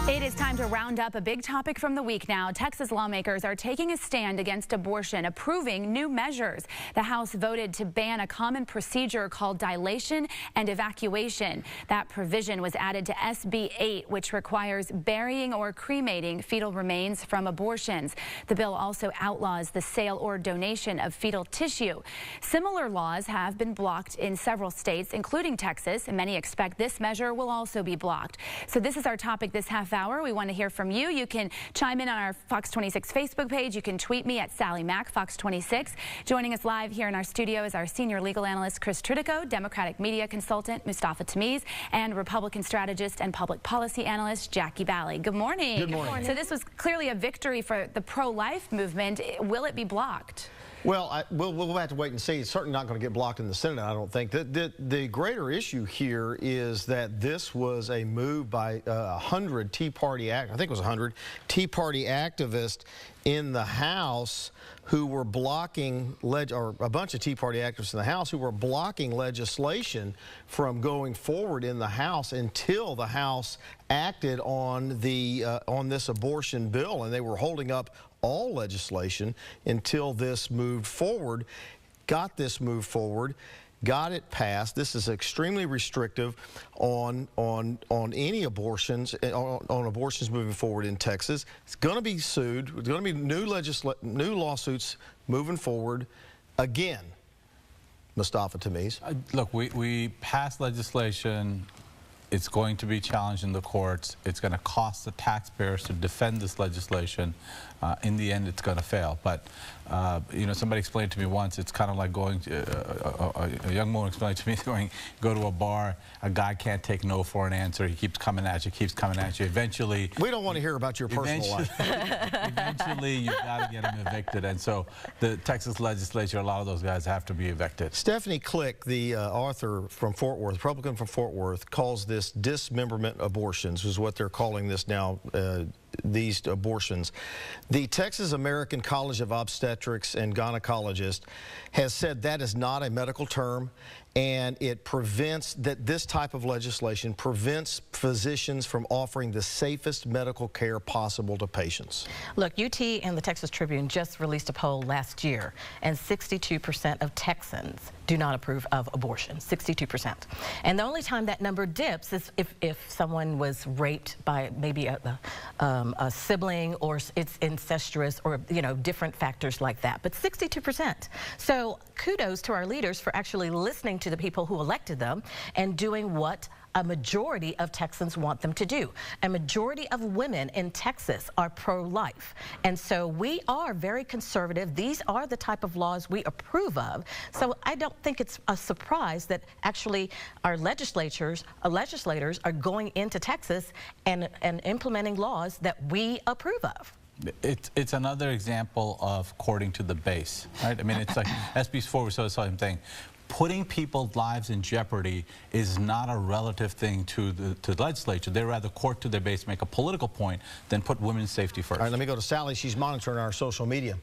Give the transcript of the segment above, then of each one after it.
It is time to round up a big topic from the week now. Texas lawmakers are taking a stand against abortion, approving new measures. The House voted to ban a common procedure called dilation and evacuation. That provision was added to SB 8, which requires burying or cremating fetal remains from abortions. The bill also outlaws the sale or donation of fetal tissue. Similar laws have been blocked in several states, including Texas, and many expect this measure will also be blocked. So this is our topic this half hour. We want to hear from you. You can chime in on our Fox 26 Facebook page. You can tweet me at Sally Mack, Fox 26. Joining us live here in our studio is our senior legal analyst, Chris Tridico, Democratic media consultant, Mustafa Tamiz, and Republican strategist and public policy analyst, Jackie Valley. Good morning. Good morning. So this was clearly a victory for the pro-life movement. Will it be blocked? Well, we'll have to wait and see. It's certainly not going to get blocked in the Senate, I don't think. The greater issue here is that this was a move by 100 Tea Party I think it was 100 Tea Party activists in the House who were blocking, or a bunch of Tea Party activists in the House who were blocking legislation from going forward in the House until the House acted on this abortion bill, and they were holding up all legislation until this moved forward, got it passed. This is extremely restrictive on any abortions, on abortions moving forward in Texas. It's going to be sued. There's going to be new lawsuits moving forward again. Mustafa Tamiz. Look, we passed legislation. It's going to be challenged in the courts. It's going to cost the taxpayers to defend this legislation. In the end, it's going to fail. But, you know, somebody explained to me once, it's kind of like going to, a young woman explained to me, go to a bar, a guy can't take no for an answer. He keeps coming at you, Eventually... We don't want to hear about your personal life. Eventually, you've got to get him evicted. And so the Texas legislature, a lot of those guys have to be evicted. Stephanie Click, the author from Fort Worth, Republican from Fort Worth, calls this dismemberment abortions, is what they're calling this now, these abortions. The Texas American College of Obstetrics and Gynecologists has said that is not a medical term, and it prevents that this type of legislation prevents physicians from offering the safest medical care possible to patients. Look, UT and the Texas Tribune just released a poll last year, and 62% of Texans do not approve of abortion, 62%. And the only time that number dips is if someone was raped by maybe a sibling, or it's incestuous, or, you know, different factors like that. But 62%. So kudos to our leaders for actually listening to the people who elected them and doing what a majority of Texans want them to do. A majority of women in Texas are pro-life. And so we are very conservative. These are the type of laws we approve of. So I don't think it's a surprise that actually our legislators are going into Texas and implementing laws that we approve of. It's another example of courting to the base, right? I mean, it's like SB 4, we saw the same thing. Putting people's lives in jeopardy is not a relative thing to the legislature. They rather court to their base, make a political point, than put women's safety first. All right, let me go to Sally. She's monitoring our social media.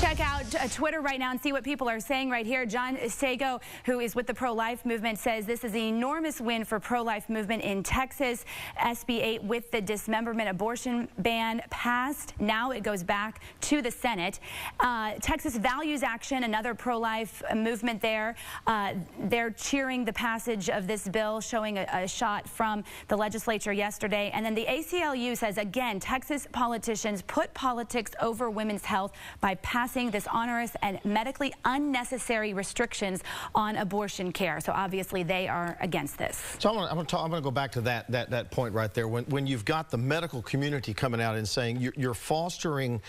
Check out Twitter right now and see what people are saying right here. John Sago, who is with the pro-life movement, says this is an enormous win for pro-life movement in Texas. SB 8 with the dismemberment abortion ban passed. Now it goes back to the Senate. Texas Values Action, another pro-life movement there. They're cheering the passage of this bill, showing a shot from the legislature yesterday. And then the ACLU says, again, Texas politicians put politics over women's health by passing this onerous and medically unnecessary restrictions on abortion care. So obviously they are against this. So I'm going to go back to that point right there. When you've got the medical community coming out and saying you're fostering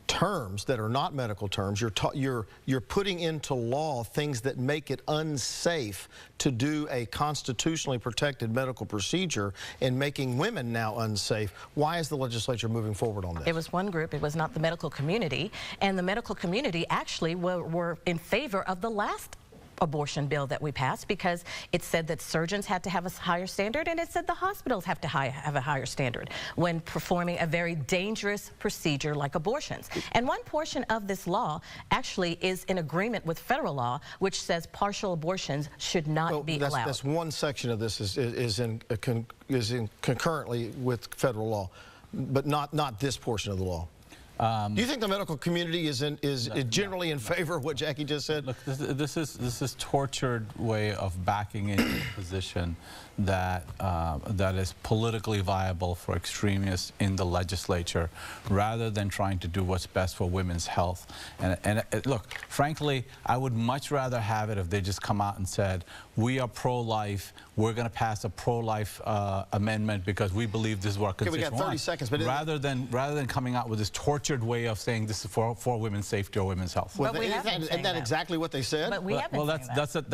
terms that are not medical terms, you're putting into law things that make it unsafe to do a constitutionally protected medical procedure, and making women now unsafe. Why is the legislature moving forward on this? It was one group. It was not the medical community, and the medical community actually were in favor of the last abortion bill that we passed, because it said that surgeons had to have a higher standard, and it said the hospitals have to have a higher standard when performing a very dangerous procedure like abortions. And one portion of this law actually is in agreement with federal law, which says partial abortions should not be allowed. That's one section of this is in concurrently with federal law, but not this portion of the law. Do you think the medical community is generally in favor of what Jackie just said? Look, this is tortured way of backing into a position that that is politically viable for extremists in the legislature, rather than trying to do what's best for women's health. And look, frankly, I would much rather have it if they just come out and said, we are pro-life, we're going to pass a pro-life amendment because we believe this is what our constitution we got 30 seconds, but rather than coming out with this tortured way of saying this is for women's safety or women's health. Well, isn't that exactly what they said? But we have been saying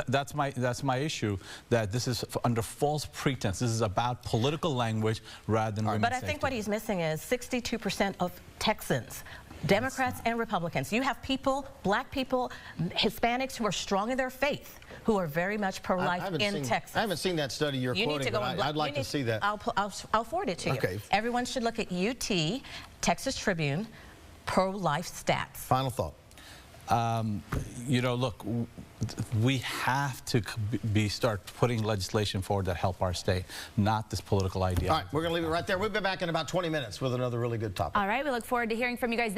that's my issue, that this is under false pretense. This is about political language rather than women's But I safety. think what he's missing is 62% of Texans, Democrats and Republicans. You have people, black people, Hispanics who are strong in their faith, who are very much pro-life in Texas. I haven't seen that study you're You quoting, need to go but I'd like to see that. I'll forward it to you. Okay. Everyone should look at UT, Texas Tribune, pro-life stats. Final thought. You know, look, we have to start putting legislation forward that help our state, not this political idea. All right, we're going to leave it right there. We'll be back in about 20 minutes with another really good topic. All right, we look forward to hearing from you guys.